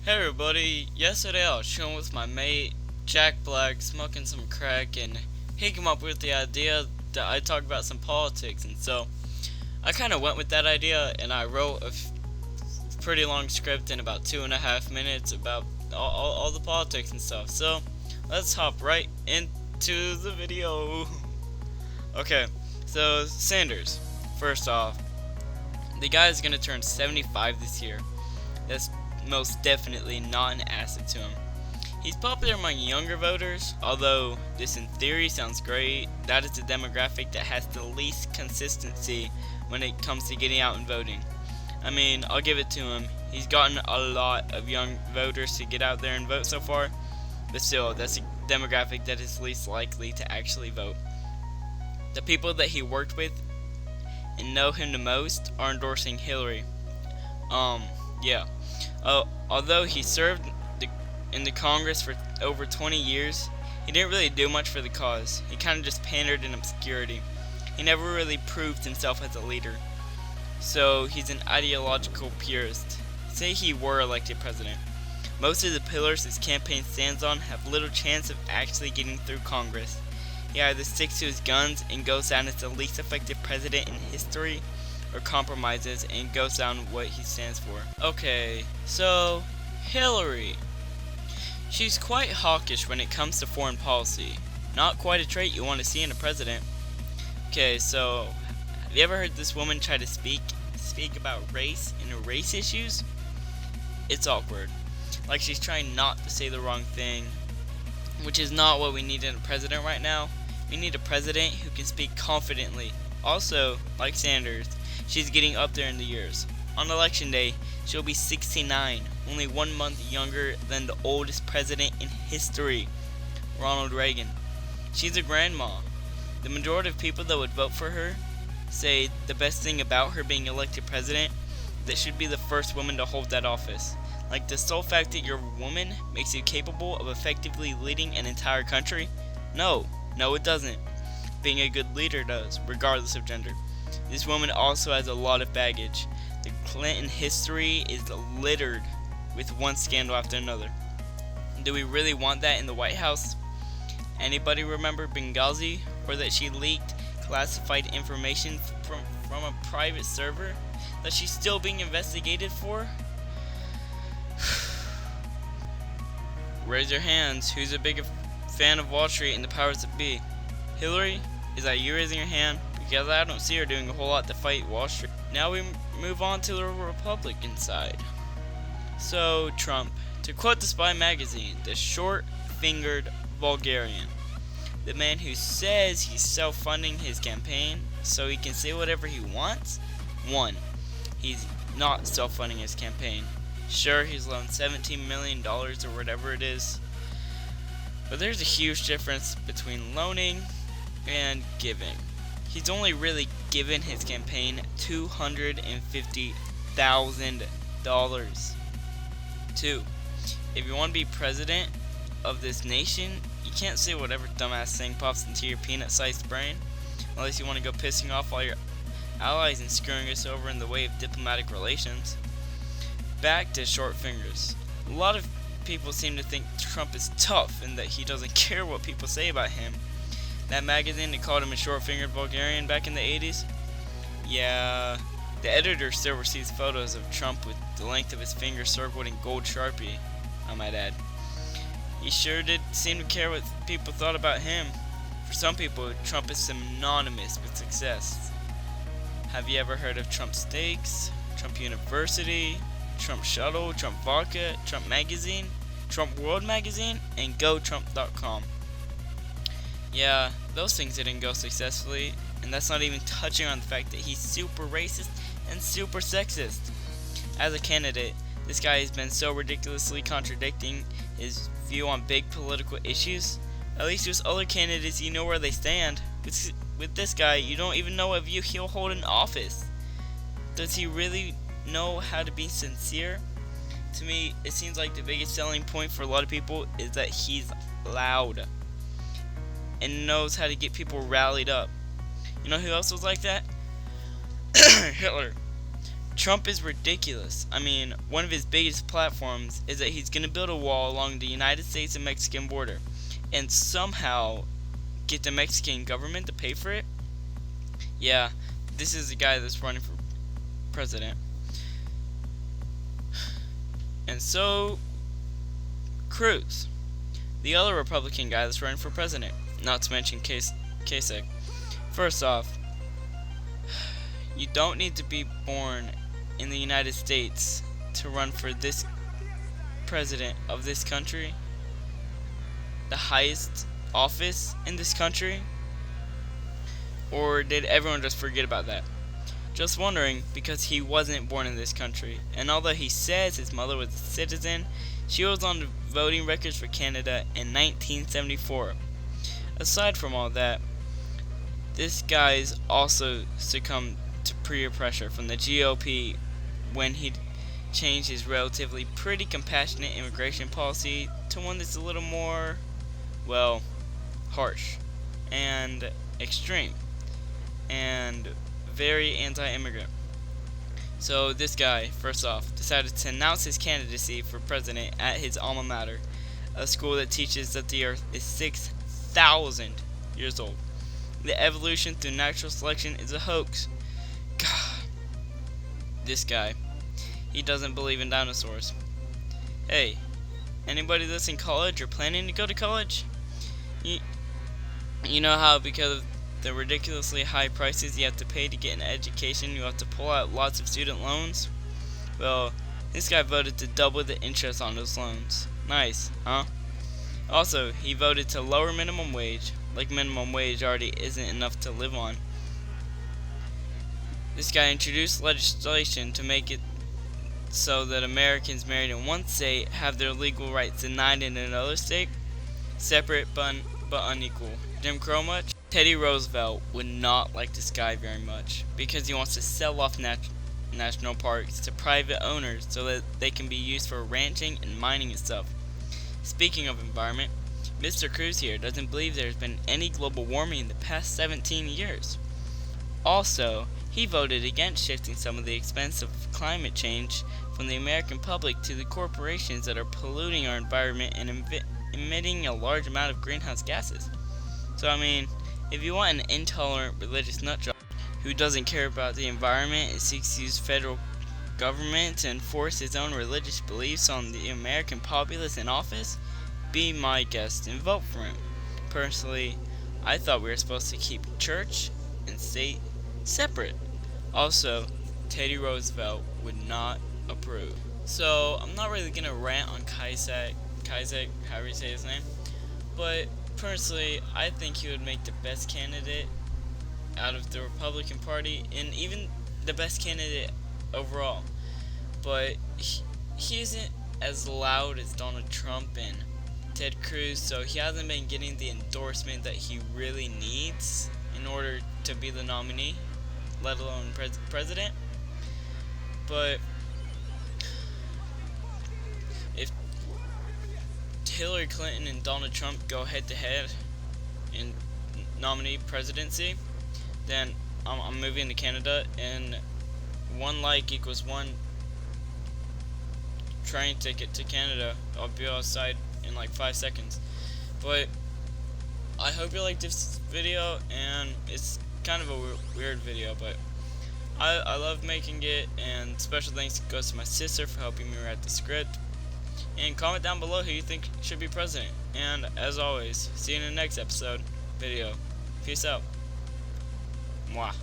Hey everybody, yesterday I was chilling with my mate, Jack Black, smoking some crack, and he came up with the idea that I talk about some politics, and so I kind of went with that idea, and I wrote a pretty long script in about 2.5 minutes about all the politics and stuff. So let's hop right into the video. Okay, so Sanders, first off, the guy is gonna turn 75 this year. That's most definitely not an asset to him. He's popular among younger voters, although this in theory sounds great. That is the demographic that has the least consistency when it comes to getting out and voting. I mean, I'll give it to him. He's gotten a lot of young voters to get out there and vote so far, but still, that's a demographic that is least likely to actually vote. The people that he worked with and know him the most are endorsing Hillary. Yeah. Although he served in the Congress for over 20 years, he didn't really do much for the cause. He kind of just pandered in obscurity. He never really proved himself as a leader. So he's an ideological purist. Say he were elected president. Most of the pillars his campaign stands on have little chance of actually getting through Congress. He either sticks to his guns and goes down as the least effective president in history, or compromises and goes down what he stands for. Okay, so Hillary. She's quite hawkish when it comes to foreign policy. Not quite a trait you want to see in a president. Okay, so have you ever heard this woman try to speak about race and race issues? It's awkward. Like she's trying not to say the wrong thing, which is not what we need in a president right now. We need a president who can speak confidently. Also, like Sanders, she's getting up there in the years. On election day, she'll be 69, only 1 month younger than the oldest president in history, Ronald Reagan. She's a grandma. The majority of people that would vote for her say the best thing about her being elected president, that she'd be the first woman to hold that office. Like the sole fact that you're a woman makes you capable of effectively leading an entire country? No, it doesn't. Being a good leader does, regardless of gender. This woman also has a lot of baggage. The Clinton history is littered with one scandal after another. Do we really want that in the White House? Anybody remember Benghazi, or that she leaked classified information from a private server that she's still being investigated for? Raise your hands. Who's a big fan of Wall Street and the powers that be? Hillary? Is that you raising your hand? Because I don't see her doing a whole lot to fight Wall Street. Now we move on to the Republican side. So, Trump. To quote the Spy magazine, the short-fingered Bulgarian. The man who says he's self-funding his campaign so he can say whatever he wants? 1. He's not self-funding his campaign. Sure, he's loaned $17 million or whatever it is. But there's a huge difference between loaning and giving. He's only really given his campaign $250,000. 2. If you want to be president of this nation, you can't say whatever dumbass thing pops into your peanut-sized brain, unless you want to go pissing off all your allies and screwing us over in the way of diplomatic relations. Back to short fingers. A lot of people seem to think Trump is tough and that he doesn't care what people say about him. That magazine that called him a short-fingered Bulgarian back in the 80s? Yeah, the editor still receives photos of Trump with the length of his finger circled in gold Sharpie, I might add. He sure did seem to care what people thought about him. For some people, Trump is synonymous with success. Have you ever heard of Trump Steaks, Trump University, Trump Shuttle, Trump Vodka, Trump Magazine, Trump World Magazine, and GoTrump.com? Yeah, those things didn't go successfully, and that's not even touching on the fact that he's super racist and super sexist. As a candidate, this guy has been so ridiculously contradicting his view on big political issues. At least with other candidates, you know where they stand. With this guy, you don't even know what view he'll hold in office. Does he really know how to be sincere? To me, it seems like the biggest selling point for a lot of people is that he's loud and knows how to get people rallied up. You know who else was like that? Hitler. Trump is ridiculous. I mean, one of his biggest platforms is that he's going to build a wall along the United States and Mexican border and somehow get the Mexican government to pay for it. Yeah, this is the guy that's running for president. And so, Cruz, the other Republican guy that's running for president, not to mention Kasich. First off, you don't need to be born in the United States to run for this president of this country, the highest office in this country. Or did everyone just forget about that? Just wondering, because he wasn't born in this country, and although he says his mother was a citizen, she was on the voting records for Canada in 1974. Aside from all that, this guy's also succumbed to peer pressure from the GOP when he changed his relatively pretty compassionate immigration policy to one that's a little more, well, harsh and extreme and very anti-immigrant. So this guy, first off, decided to announce his candidacy for president at his alma mater, a school that teaches that the earth is 6,000 years old. The evolution through natural selection is a hoax. God, this guy, he doesn't believe in dinosaurs. Hey, anybody that's in college or planning to go to college? You know how because of the ridiculously high prices you have to pay to get an education, you have to pull out lots of student loans? Well, this guy voted to double the interest on those loans. Nice, huh? Also, he voted to lower minimum wage, like minimum wage already isn't enough to live on. This guy introduced legislation to make it so that Americans married in one state have their legal rights denied in another state. Separate but unequal. Jim Crow much? Teddy Roosevelt would not like this guy very much because he wants to sell off national parks to private owners so that they can be used for ranching and mining and stuff. Speaking of environment, Mr. Cruz here doesn't believe there's been any global warming in the past 17 years. Also, he voted against shifting some of the expense of climate change from the American public to the corporations that are polluting our environment and emitting a large amount of greenhouse gases. So I mean, if you want an intolerant religious nutjob who doesn't care about the environment and seeks to use federal government to enforce his own religious beliefs on the American populace in office, be my guest and vote for him. Personally, I thought we were supposed to keep church and state separate. Also, Teddy Roosevelt would not approve. So, I'm not really gonna rant on Kasich, however you say his name, but personally, I think he would make the best candidate out of the Republican Party, and even the best candidate overall. But he isn't as loud as Donald Trump and Ted Cruz, so he hasn't been getting the endorsement that he really needs in order to be the nominee, let alone president. But if Hillary Clinton and Donald Trump go head-to-head in nominee presidency, then I'm moving to Canada, and one like equals one train ticket to Canada. I'll be outside in like 5 seconds. But I hope you liked this video, and it's kind of a weird video, but I love making it, and special thanks goes to my sister for helping me write the script. And comment down below who you think should be president. And as always, see you in the next episode video. Peace out. Mwah.